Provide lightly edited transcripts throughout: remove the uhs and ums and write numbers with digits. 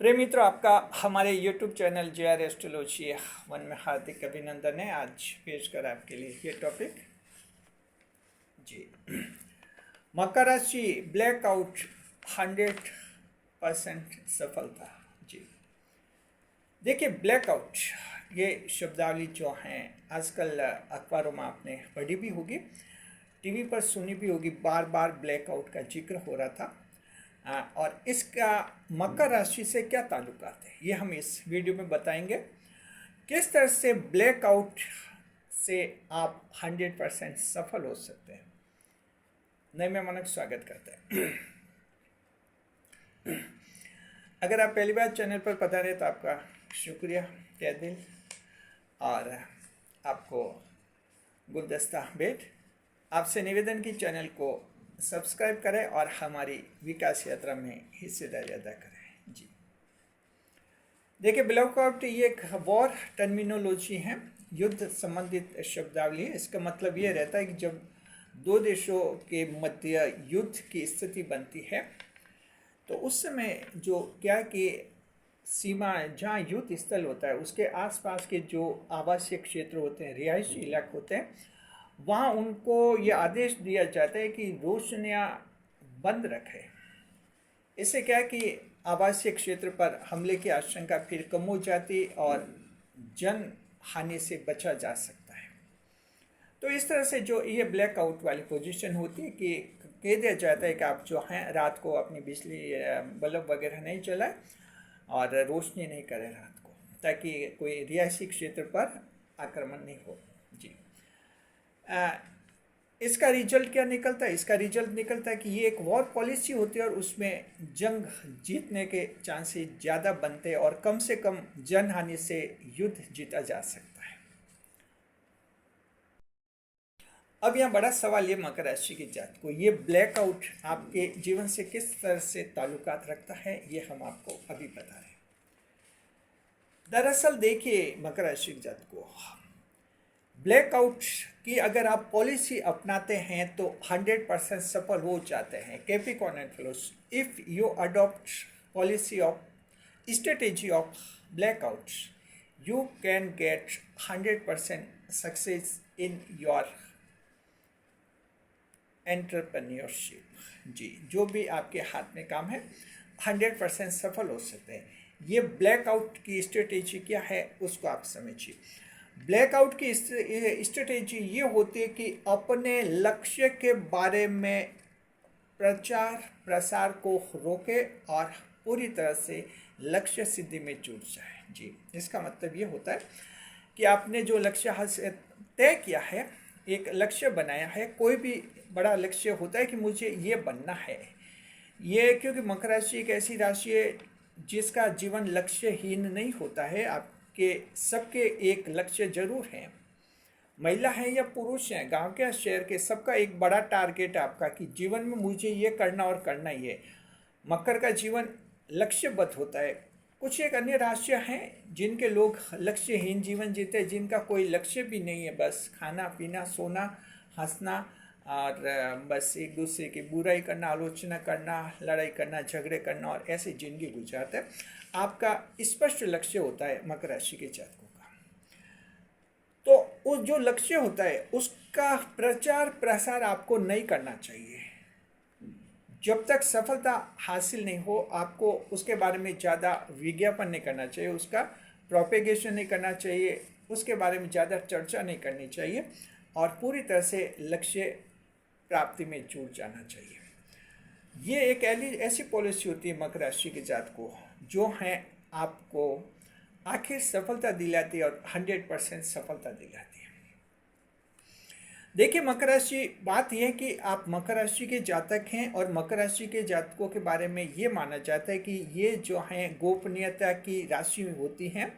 प्रिय मित्रों, आपका हमारे YouTube channel JR astrology one में हार्दिक अभिनंदन है। आज पेश कर आपके लिए ये टॉपिक जी मकर राशि ब्लैकआउट 100% सफलता। जी देखिए, ब्लैकआउट ये शब्दावली जो हैं आजकल अखबारों में आपने पढ़ी भी होगी, टीवी पर सुनी भी होगी। बार बार ब्लैकआउट का जिक्र हो रहा था। और इसका मकर राशि से क्या ताल्लुकात है, ये हम इस वीडियो में बताएंगे। किस तरह से ब्लैकआउट से आप 100% सफल हो सकते हैं। नए मेहमानों का स्वागत करते हैं। अगर आप पहली बार चैनल पर पधारे तो आपका शुक्रिया तहे दिल, और आपको गुलदस्ता भेंट। आपसे निवेदन की चैनल को सब्सक्राइब करें और हमारी विकास यात्रा में हिस्सेदारी अदा करें। जी देखिए, ब्लैकआउट ये एक वॉर टर्मिनोलॉजी है, युद्ध संबंधित शब्दावली है। इसका मतलब ये रहता है कि जब दो देशों के मध्य युद्ध की स्थिति बनती है तो उस समय जो क्या कि सीमा जहाँ युद्ध स्थल होता है उसके आसपास के जो आवासीय क्षेत्र होते हैं, रिहायशी इलाके होते हैं, वहाँ उनको ये आदेश दिया जाता है कि रोशनियाँ बंद रखें। इससे क्या है कि आवासीय क्षेत्र पर हमले की आशंका फिर कम हो जाती और जन हानि से बचा जा सकता है। तो इस तरह से जो ये ब्लैकआउट वाली पोजीशन होती है कि कह दिया जाता है कि आप जो हैं रात को अपनी बिजली बल्ब वगैरह नहीं चलाएं और रोशनी नहीं करें रात को, ताकि कोई रिहायशी क्षेत्र पर आक्रमण नहीं हो। जी इसका रिजल्ट क्या निकलता है? इसका रिजल्ट निकलता है कि ये एक वॉर पॉलिसी होती है और उसमें जंग जीतने के चांसेस ज़्यादा बनते हैं और कम से कम जनहानि से युद्ध जीता जा सकता है। अब यहाँ बड़ा सवाल ये मकर राशि की जात को ये ब्लैकआउट आपके जीवन से किस तरह से ताल्लुकात रखता है, ये हम आपको अभी बता रहे हैं। दरअसल देखिए, मकर राशि की जात को ब्लैकआउट की अगर आप पॉलिसी अपनाते हैं तो 100% सफल हो जाते हैं। Capricorn and flows, if you adopt policy of strategy of blackout you can get 100% success in your entrepreneurship. जी जो भी आपके हाथ में काम है 100% सफल हो सकते हैं। ये ब्लैकआउट की स्ट्रेटेजी क्या है उसको आप समझिए। ब्लैकआउट की स्ट्रेटेजी ये होती है कि अपने लक्ष्य के बारे में प्रचार प्रसार को रोके और पूरी तरह से लक्ष्य सिद्धि में जुट जाए। जी इसका मतलब ये होता है कि आपने जो लक्ष्य हासिल तय किया है, एक लक्ष्य बनाया है, कोई भी बड़ा लक्ष्य होता है कि मुझे ये बनना है। ये क्योंकि मकर राशि एक ऐसी राशि है जिसका जीवन लक्ष्यहीन नहीं होता है। आपके सबके एक लक्ष्य जरूर हैं, महिला है या पुरुष हैं, गांव के शहर के, सबका एक बड़ा टारगेट है आपका कि जीवन में मुझे ये करना और करना ही है। मकर का जीवन लक्ष्यबद्ध होता है। कुछ एक अन्य राशियाँ हैं जिनके लोग लक्ष्यहीन जीवन जीते हैं, जिनका कोई लक्ष्य भी नहीं है, बस खाना पीना सोना हंसना और बस एक दूसरे की बुराई करना, आलोचना करना, लड़ाई करना, झगड़े करना और ऐसे जिंदगी गुजारते हैं। आपका स्पष्ट लक्ष्य होता है मकर राशि के जातकों का। तो उस जो लक्ष्य होता है उसका प्रचार प्रसार आपको नहीं करना चाहिए। जब तक सफलता हासिल नहीं हो आपको उसके बारे में ज़्यादा विज्ञापन नहीं करना चाहिए, उसका प्रोपेगेशन नहीं करना चाहिए, उसके बारे में ज़्यादा चर्चा नहीं करनी चाहिए और पूरी तरह से लक्ष्य प्राप्ति में जुट जाना चाहिए। ये एक ऐसी पॉलिसी होती है मकर राशि के जात को जो है आपको आखिर सफलता दिलाती है और 100% सफलता दिलाती है। देखिए मकर राशि, बात यह है कि आप मकर राशि के जातक हैं और मकर राशि के जातकों के बारे में ये माना जाता है कि ये जो हैं गोपनीयता की राशि होती हैं,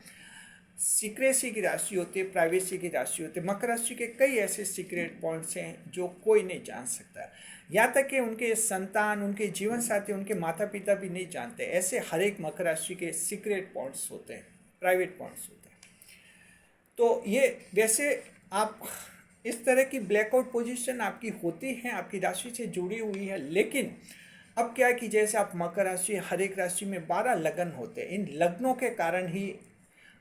सीक्रेसी की राशि होती है, प्राइवेसी की राशि होती है। मकर राशि के कई ऐसे सीक्रेट पॉइंट्स हैं जो कोई नहीं जान सकता, यहाँ तक कि उनके संतान, उनके जीवन साथी, उनके माता पिता भी नहीं जानते। ऐसे हर एक मकर राशि के सीक्रेट पॉइंट्स होते हैं, प्राइवेट पॉइंट्स होते हैं। तो ये वैसे आप इस तरह की ब्लैकआउट पोजीशन आपकी होती है, आपकी राशि से जुड़ी हुई है, लेकिन अब क्या है कि जैसे आप मकर राशि, हर एक राशि में 12 लगन होते हैं। इन लग्नों के कारण ही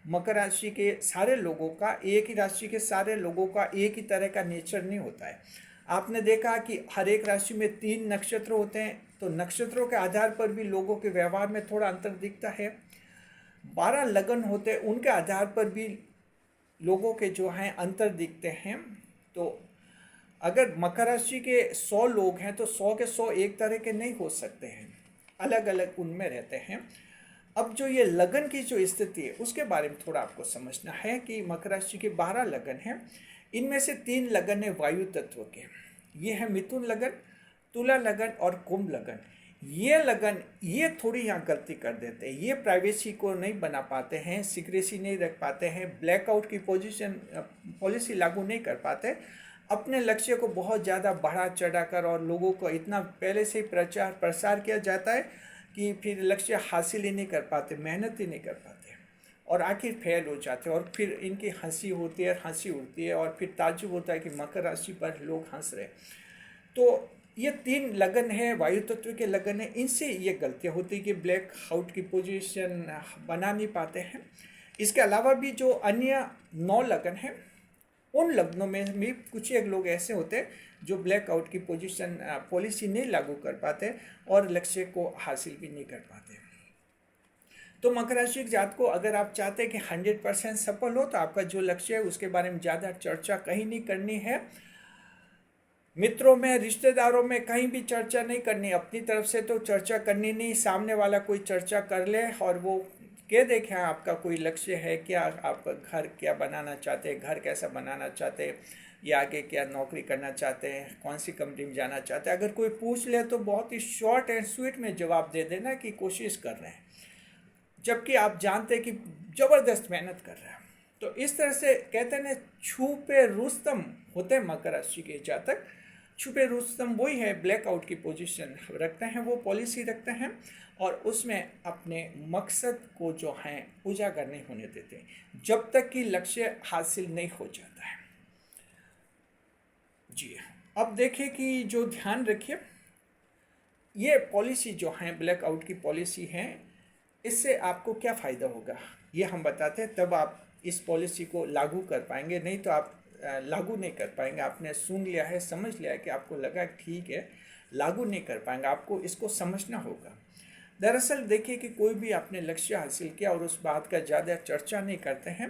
मकर राशि के सारे लोगों का, एक ही राशि के सारे लोगों का एक ही तरह का नेचर नहीं होता है। आपने देखा कि हर एक राशि में 3 नक्षत्र होते हैं, तो नक्षत्रों के आधार पर भी लोगों के व्यवहार में थोड़ा अंतर दिखता है। 12 लगन होते हैं, उनके आधार पर भी लोगों के जो हैं अंतर दिखते हैं। तो अगर मकर राशि के 100 लोग हैं तो 100 के 100 एक तरह के नहीं हो सकते हैं, अलग अलग उनमें रहते हैं। अब जो ये लगन की जो स्थिति है उसके बारे में थोड़ा आपको समझना है कि मकर राशि के 12 लगन हैं, इनमें से 3 लगन है वायु तत्व के। ये है मिथुन लगन, तुला लगन और कुंभ लगन। ये लगन ये थोड़ी यहाँ गलती कर देते हैं, ये प्राइवेसी को नहीं बना पाते हैं, सीक्रेसी नहीं रख पाते हैं, ब्लैकआउट की पॉलिसी लागू नहीं कर पाते, अपने लक्ष्य को बहुत ज़्यादा बढ़ा चढ़ा कर और लोगों को इतना पहले से ही प्रचार प्रसार किया जाता है कि फिर लक्ष्य हासिल ही नहीं कर पाते, मेहनत ही नहीं कर पाते और आखिर फेल हो जाते हैं। और फिर इनकी हंसी होती है, हंसी उड़ती है और फिर ताज्जुब होता है कि मकर राशि पर लोग हंस रहे। तो ये 3 लगन है, वायु तत्व के लगन है, इनसे ये गलतियाँ होती है कि ब्लैक आउट की पोजीशन बना नहीं पाते हैं। इसके अलावा भी जो अन्य 9 लगन हैं, उन लग्नों में भी कुछ एक लोग ऐसे होते हैं जो ब्लैकआउट की पॉलिसी नहीं लागू कर पाते और लक्ष्य को हासिल भी नहीं कर पाते। तो मकर राशि के जातक को अगर आप चाहते हैं कि 100% सफल हो तो आपका जो लक्ष्य है उसके बारे में ज़्यादा चर्चा कहीं नहीं करनी है, मित्रों में, रिश्तेदारों में कहीं भी चर्चा नहीं करनी, अपनी तरफ से तो चर्चा करनी नहीं, सामने वाला कोई चर्चा कर ले और वो कह देखें आपका कोई लक्ष्य है क्या, आप घर क्या बनाना चाहते हैं, घर कैसा बनाना चाहते हैं, या आगे क्या नौकरी करना चाहते हैं, कौन सी कंपनी में जाना चाहते हैं। अगर कोई पूछ ले तो बहुत ही शॉर्ट एंड स्वीट में जवाब दे देना कि कोशिश कर रहे हैं, जबकि आप जानते हैं कि ज़बरदस्त मेहनत कर रहे हैं। तो इस तरह से कहते हैं ना, छुपे रुस्तम होते हैं मकर राशि के जातक। छुपे रुस्तम वही है, ब्लैकआउट की पोजीशन रखते हैं, वो पॉलिसी रखते हैं और उसमें अपने मकसद को जो है उजागर नहीं होने देते जब तक कि लक्ष्य हासिल नहीं हो जाता है। जी, अब देखिए कि जो ध्यान रखिए, ये पॉलिसी जो है ब्लैकआउट की पॉलिसी है, इससे आपको क्या फ़ायदा होगा ये हम बताते हैं, तब आप इस पॉलिसी को लागू कर पाएंगे, नहीं तो आप लागू नहीं कर पाएंगे। आपने सुन लिया है, समझ लिया है कि आपको लगा ठीक है, लागू नहीं कर पाएंगे, आपको इसको समझना होगा। दरअसल देखिए कि कोई भी आपने लक्ष्य हासिल किया और उस बात का ज़्यादा चर्चा नहीं करते हैं,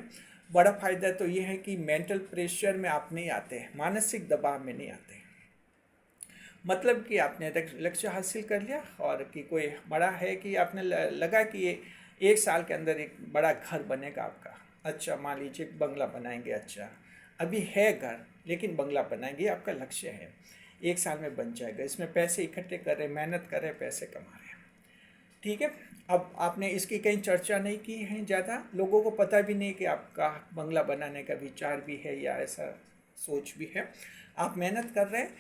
बड़ा फ़ायदा तो ये है कि मेंटल प्रेशर में आप नहीं आते हैं, मानसिक दबाव में नहीं आते। मतलब कि आपने लक्ष्य हासिल कर लिया और कि कोई बड़ा है कि आपने लगा कि ये 1 साल के अंदर एक बड़ा घर बनेगा आपका, अच्छा मान लीजिए बंगला बनाएंगे, अच्छा अभी है घर लेकिन बंगला बनाएंगे, आपका लक्ष्य है, 1 साल में बन जाएगा, इसमें पैसे इकट्ठे कर रहे हैं, मेहनत कर रहे हैं, पैसे कमा रहे हैं, ठीक है। अब आपने इसकी कहीं चर्चा नहीं की है, ज़्यादा लोगों को पता भी नहीं कि आपका बंगला बनाने का विचार भी है या ऐसा सोच भी है। आप मेहनत कर रहे हैं,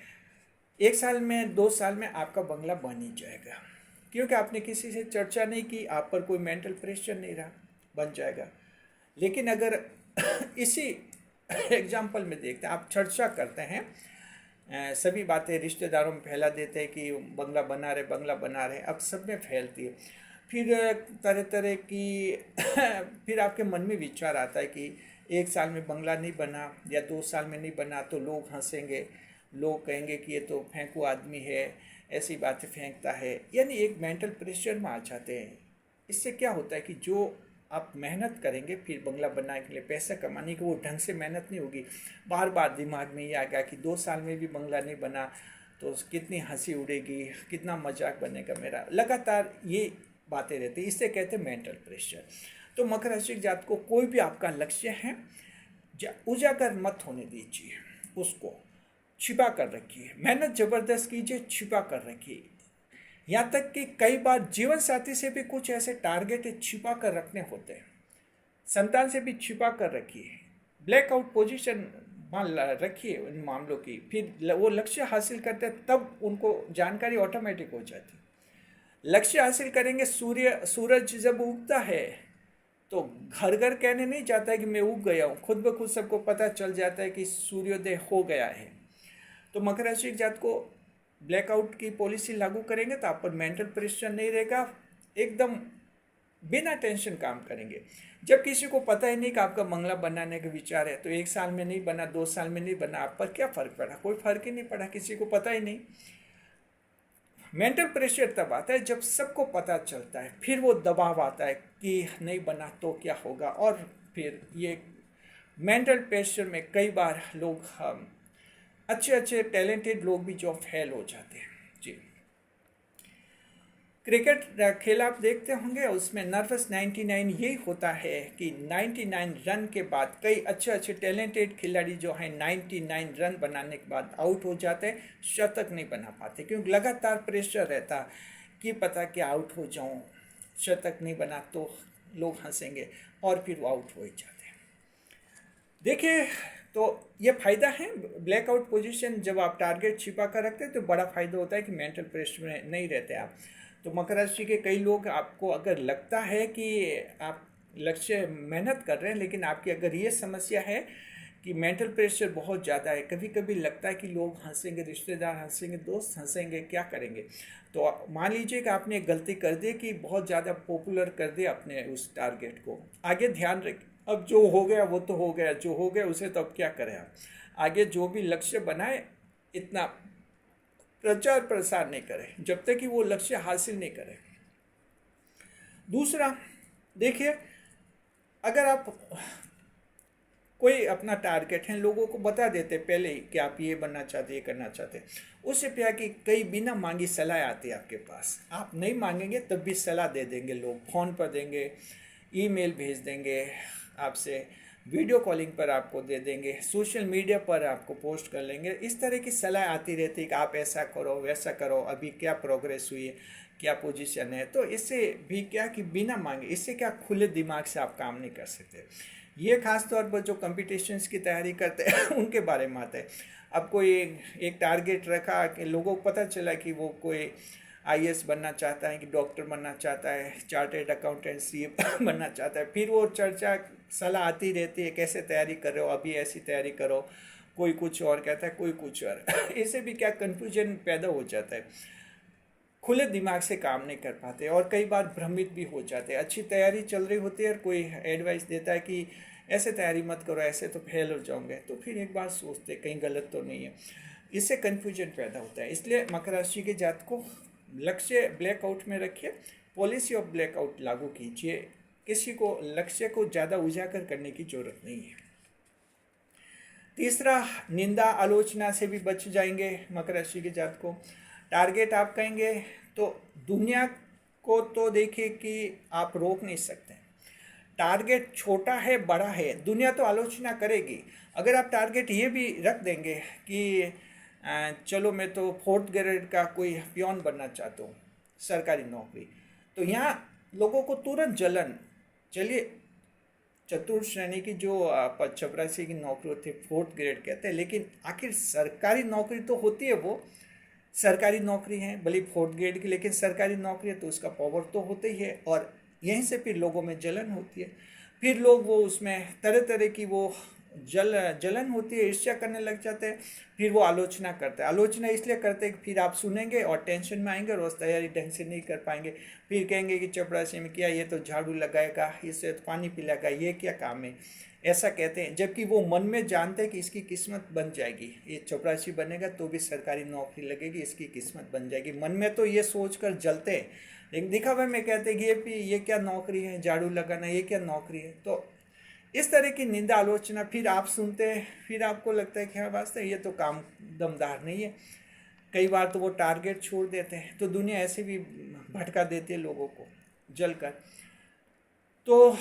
1 साल में 2 साल में आपका बंगला बन ही जाएगा, क्योंकि आपने किसी से चर्चा नहीं की, आप पर कोई मेंटल प्रेशर नहीं रहा, बन जाएगा। लेकिन अगर इसी एग्जाम्पल में देखते हैं, आप चर्चा करते हैं, सभी बातें रिश्तेदारों में फैला देते हैं कि बंगला बना रहे, अब सब में फैलती है। फिर तरह तरह की फिर आपके मन में विचार आता है कि 1 साल में बंगला नहीं बना या 2 साल में नहीं बना तो लोग हंसेंगे, लोग कहेंगे कि ये तो फेंकू आदमी है, ऐसी बातें फेंकता है, यानी एक मेंटल प्रेशर में आ जाते हैं। इससे क्या होता है कि जो आप मेहनत करेंगे फिर बंगला बनाने के लिए, पैसा कमाने की, वो ढंग से मेहनत नहीं होगी, बार बार दिमाग में ये आ गया कि 2 साल में भी बंगला नहीं बना तो कितनी हंसी उड़ेगी, कितना मजाक बनेगा मेरा, लगातार ये बातें रहती है, इससे कहते हैं मेंटल प्रेशर। तो मकर राशि के जातक को कोई भी आपका लक्ष्य है, उजागर मत होने दीजिए, उसको छिपा कर रखिए, मेहनत ज़बरदस्त कीजिए, छिपा कर रखिए। यहाँ तक कि कई बार जीवन साथी से भी कुछ ऐसे टारगेट छिपा कर रखने होते हैं, संतान से भी छिपा कर रखिए, ब्लैकआउट पोजीशन मान रखिए उन मामलों की, फिर वो लक्ष्य हासिल करते हैं तब उनको जानकारी ऑटोमेटिक हो जाती है। लक्ष्य हासिल करेंगे, सूरज जब उगता है तो घर घर कहने नहीं जाता है कि मैं उग गया हूँ, खुद ब खुद सबको पता चल जाता है कि सूर्योदय हो गया है। तो मकर राशि के जातक को ब्लैकआउट की पॉलिसी लागू करेंगे तो आप पर मेंटल प्रेशर नहीं रहेगा, एकदम बिना टेंशन काम करेंगे। जब किसी को पता ही नहीं कि आपका बंगला बनाने का विचार है, तो 1 साल में नहीं बना, 2 साल में नहीं बना, आप पर क्या फ़र्क पड़ा? कोई फ़र्क ही नहीं पड़ा, किसी को पता ही नहीं। मेंटल प्रेशर तब आता है जब सबको पता चलता है, फिर वो दबाव आता है कि नहीं बना तो क्या होगा, और फिर ये मेंटल प्रेशर में कई बार लोग अच्छे अच्छे टैलेंटेड लोग भी जो फेल हो जाते हैं। जी, क्रिकेट खेल आप देखते होंगे, उसमें नर्वस 99 यही होता है कि 99 रन के बाद कई अच्छे अच्छे टैलेंटेड खिलाड़ी जो हैं 99 रन बनाने के बाद आउट हो जाते हैं, शतक नहीं बना पाते, क्योंकि लगातार प्रेशर रहता कि पता कि आउट हो जाऊं, शतक नहीं बना तो लोग हंसेंगे, और फिर वो आउट हो ही जाते हैं। देखिए, तो ये फ़ायदा है ब्लैकआउट पोजीशन, जब आप टारगेट छिपा कर रखते हैं तो बड़ा फ़ायदा होता है कि मेंटल प्रेशर में नहीं रहते आप। तो मकर राशि के कई लोग, आपको अगर लगता है कि आप लक्ष्य मेहनत कर रहे हैं, लेकिन आपकी अगर ये समस्या है कि मेंटल प्रेशर बहुत ज़्यादा है, कभी कभी लगता है कि लोग हंसेंगे, रिश्तेदार हंसेंगे, दोस्त हंसेंगे, क्या करेंगे, तो मान लीजिए कि आपने एक गलती कर दी कि बहुत ज़्यादा पॉपुलर कर दिया अपने उस टारगेट को। आगे ध्यान रखें, अब जो हो गया वो तो हो गया, जो हो गया उसे तो अब क्या करें आप। आगे जो भी लक्ष्य बनाए, इतना प्रचार प्रसार नहीं करें जब तक कि वो लक्ष्य हासिल नहीं करें। दूसरा, देखिए, अगर आप कोई अपना टारगेट है, लोगों को बता देते पहले ही कि आप ये बनना चाहते, ये करना चाहते, उससे क्या कि कई बिना मांगी सलाह आती है आपके पास, आप नहीं मांगेंगे तब भी सलाह दे देंगे लोग, फ़ोन पर देंगे, ईमेल भेज देंगे आपसे, वीडियो कॉलिंग पर आपको दे देंगे, सोशल मीडिया पर आपको पोस्ट कर लेंगे। इस तरह की सलाह आती रहती है कि आप ऐसा करो, वैसा करो, अभी क्या प्रोग्रेस हुई है, क्या पोजीशन है। तो इससे भी क्या कि बिना मांगे, इससे क्या खुले दिमाग से आप काम नहीं कर सकते। ये खास तौर पर जो कॉम्पिटिशन्स की तैयारी करते हैं उनके बारे में आता है। अब कोई एक टारगेट रखा कि लोगों को पता चला कि वो कोई आईएएस बनना चाहता है, कि डॉक्टर बनना चाहता है, चार्टर्ड अकाउंटेंट सीए बनना चाहता है, फिर वो चर्चा सलाह आती रहती है, कैसे तैयारी कर रहे हो, अभी ऐसी तैयारी करो, कोई कुछ और कहता है, कोई कुछ और इससे भी क्या कन्फ्यूजन पैदा हो जाता है, खुले दिमाग से काम नहीं कर पाते, और कई बार भ्रमित भी हो जाते हैं। अच्छी तैयारी चल रही होती है और कोई एडवाइस देता है कि ऐसे तैयारी मत करो, ऐसे तो फेल हो जाओगे, तो फिर एक बार सोचते कहीं गलत तो नहीं है, इससे कन्फ्यूजन पैदा होता है। इसलिए मकर राशि के जातक को लक्ष्य ब्लैकआउट में रखिए, पॉलिसी ऑफ ब्लैकआउट लागू कीजिए, किसी को लक्ष्य को ज़्यादा उजागर करने की ज़रूरत नहीं है। तीसरा, निंदा आलोचना से भी बच जाएंगे मकर राशि के जातक को। टारगेट आप कहेंगे तो दुनिया को तो देखिए कि आप रोक नहीं सकते, टारगेट छोटा है बड़ा है, दुनिया तो आलोचना करेगी। अगर आप टारगेट ये भी रख देंगे कि चलो मैं तो 4th ग्रेड का कोई पियोन बनना चाहता हूँ, सरकारी नौकरी, तो यहाँ लोगों को तुरंत जलन, चलिए चतुर्थ श्रेणी की जो चपरासी की नौकरी होती है 4th ग्रेड कहते हैं, लेकिन आखिर सरकारी नौकरी तो होती है, वो सरकारी नौकरी है, भले 4th ग्रेड की, लेकिन सरकारी नौकरी है तो उसका पावर तो होता ही है, और यहीं से फिर लोगों में जलन होती है, फिर लोग वो उसमें तरह तरह की वो जलन होती है, ईर्ष्या करने लग जाते हैं, फिर वो आलोचना करते हैं। आलोचना इसलिए करते हैं कि फिर आप सुनेंगे और टेंशन में आएंगे, रोज़ तैयारी ढंग से नहीं कर पाएंगे, फिर कहेंगे कि चपरासी में क्या, ये तो झाड़ू लगाएगा, इससे तो पानी पिलाएगा, ये क्या काम है, ऐसा कहते हैं। जबकि वो मन में जानते हैं कि इसकी किस्मत बन जाएगी, ये चपरासी बनेगा तो भी सरकारी नौकरी लगेगी, इसकी किस्मत बन जाएगी, मन में तो ये सोच कर जलते हैं, लेकिन दिखावे में कहते हैं कि ये क्या नौकरी है, झाड़ू लगाना, ये क्या नौकरी है। तो इस तरह की निंदा आलोचना फिर आप सुनते हैं, फिर आपको लगता है कि हाँ वास्तव ये तो काम दमदार नहीं है। कई बार तो वो टारगेट छोड़ देते हैं, तो दुनिया ऐसे भी भटका देती है लोगों को जलकर। तो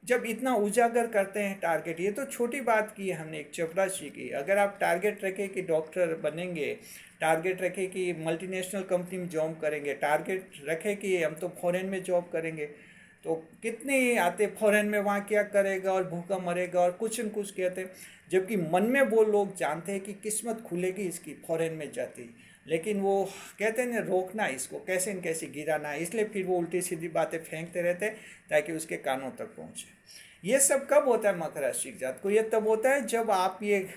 जब इतना उजागर करते हैं टारगेट, ये तो छोटी बात की है हमने, एक चपरासी की। अगर आप टारगेट रखें कि डॉक्टर बनेंगे, टारगेट रखें कि मल्टीनेशनल कंपनी में जॉब करेंगे, टारगेट रखें कि हम तो फॉरेन में जॉब करेंगे, तो कितने ही आते फॉरेन में, वहाँ क्या करेगा और भूखा मरेगा और कुछ न कुछ कहते, जबकि मन में वो लोग जानते हैं कि किस्मत खुलेगी इसकी फॉरेन में जाती, लेकिन वो कहते हैं रोकना इसको, कैसे न कैसे गिराना, इसलिए फिर वो उल्टी सीधी बातें फेंकते रहते ताकि उसके कानों तक पहुँचे। ये सब कब होता है मकर राशि के जातक को? ये तब होता है जब आप ये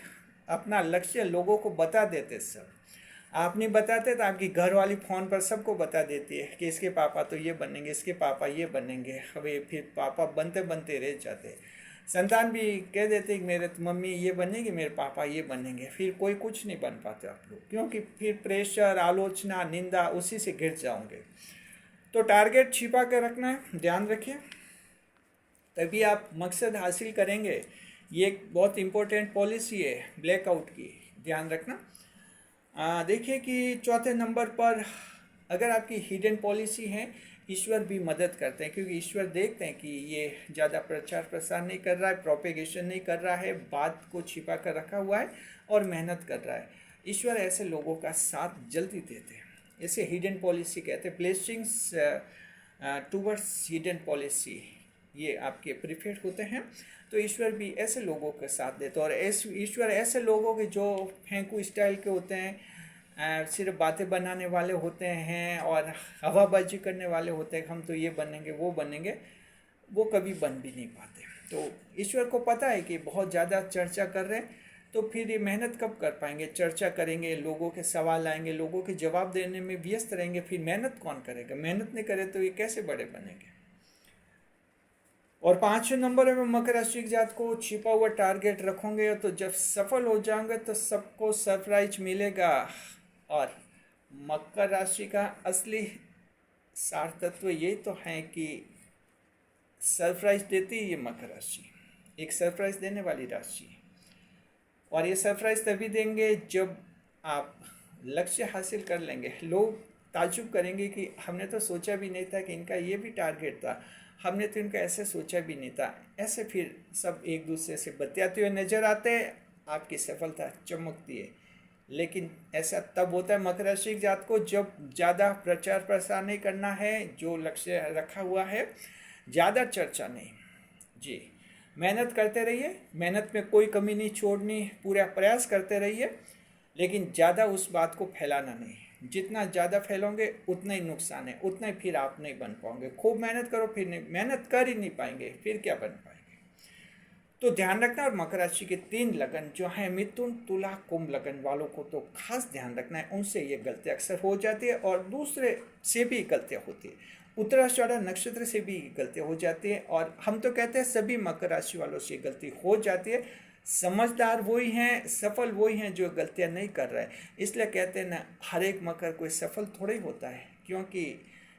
अपना लक्ष्य लोगों को बता देते सब। आप नहीं बताते तो आपकी घर वाली फ़ोन पर सबको बता देती है कि इसके पापा तो ये बनेंगे, इसके पापा ये बनेंगे। अबे फिर पापा बनते बनते रह जाते। संतान भी कह देते कि मेरे मम्मी ये बनेगी, मेरे पापा ये बनेंगे, फिर कोई कुछ नहीं बन पाते आप लोग, क्योंकि फिर प्रेशर, आलोचना, निंदा उसी से गिर जाओगे। तो टारगेट छिपा कर रखना है, ध्यान रखिए, तभी आप मकसद हासिल करेंगे। ये एक बहुत इम्पोर्टेंट पॉलिसी है ब्लैकआउट की, ध्यान रखना। देखिए कि चौथे नंबर पर अगर आपकी हिडन पॉलिसी है, ईश्वर भी मदद करते हैं, क्योंकि ईश्वर देखते हैं कि ये ज़्यादा प्रचार प्रसार नहीं कर रहा है, प्रोपेगेशन नहीं कर रहा है, बात को छिपा कर रखा हुआ है और मेहनत कर रहा है। ईश्वर ऐसे लोगों का साथ जल्दी देते हैं, इसे हिडन पॉलिसी कहते हैं। ब्लेसिंग्स टूवर्ड्स हिडन पॉलिसी, ये आपके प्रिफेड होते हैं। तो ईश्वर भी ऐसे लोगों के साथ देते हैं, और ईश्वर ऐसे लोगों के जो फेंकू स्टाइल के होते हैं, सिर्फ बातें बनाने वाले होते हैं और हवाबाजी करने वाले होते हैं, हम तो ये बनेंगे वो बनेंगे, वो कभी बन भी नहीं पाते। तो ईश्वर को पता है कि बहुत ज़्यादा चर्चा कर रहे हैं, तो फिर ये मेहनत कब कर पाएंगे? चर्चा करेंगे, लोगों के सवाल आएंगे, लोगों के जवाब देने में व्यस्त रहेंगे, फिर मेहनत कौन करेगा? मेहनत नहीं करे तो ये कैसे बड़े बनेंगे? और 5वें नंबर में मकर राशि के जात को छिपा हुआ टारगेट रखोगे तो जब सफल हो जाओगे तो सबको सरप्राइज मिलेगा। और मकर राशि का असली सार तत्व ये तो है कि सरप्राइज देती है ये मकर राशि, एक सरप्राइज देने वाली राशि है। और ये सरप्राइज तभी देंगे जब आप लक्ष्य हासिल कर लेंगे। लोग ताज्जुब करेंगे कि हमने तो सोचा भी नहीं था कि इनका ये भी टारगेट था, हमने तो इनका ऐसे सोचा भी नहीं था। ऐसे फिर सब एक दूसरे से बतियाते हुए नजर आते हैं, आपकी सफलता चमकती है। लेकिन ऐसा तब होता है मकर राशि जात को जब ज़्यादा प्रचार प्रसार नहीं करना है, जो लक्ष्य रखा हुआ है ज़्यादा चर्चा नहीं। जी, मेहनत करते रहिए, मेहनत में कोई कमी नहीं छोड़नी, पूरा प्रयास करते रहिए, लेकिन ज़्यादा उस बात को फैलाना नहीं। जितना ज़्यादा फैलोगे उतना ही नुकसान है, उतना ही फिर आप नहीं बन पाओगे। खूब मेहनत करो, फिर नहीं, मेहनत कर ही नहीं पाएंगे, फिर क्या बन पाएंगे? तो ध्यान रखना। और मकर राशि के 3 लगन जो हैं, मिथुन, तुला, कुंभ लगन वालों को तो खास ध्यान रखना है, उनसे ये गलतियाँ अक्सर हो जाती है, और दूसरे से भी गलतियाँ होती है, उत्तराषाढ़ नक्षत्र से भी गलतियाँ हो जाती है। और हम तो कहते हैं सभी मकर राशि वालों से गलती हो जाती है। समझदार वही हैं, सफल वही हैं जो गलतियाँ नहीं कर रहे हैं। इसलिए कहते हैं ना, हर एक मकर कोई सफल थोड़ा ही होता है, क्योंकि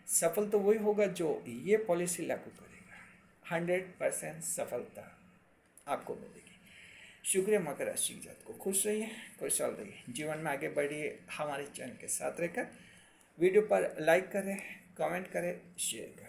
सफल तो वही होगा जो ये पॉलिसी लागू करेगा। 100% सफलता आपको मिलेगी। शुक्रिया मकर राशि के जात को। खुश रहिए, खुशहाल रहिए, जीवन में आगे बढ़िए। हमारे चैनल के साथ रहकर वीडियो पर लाइक करें, कमेंट करें, शेयर करें।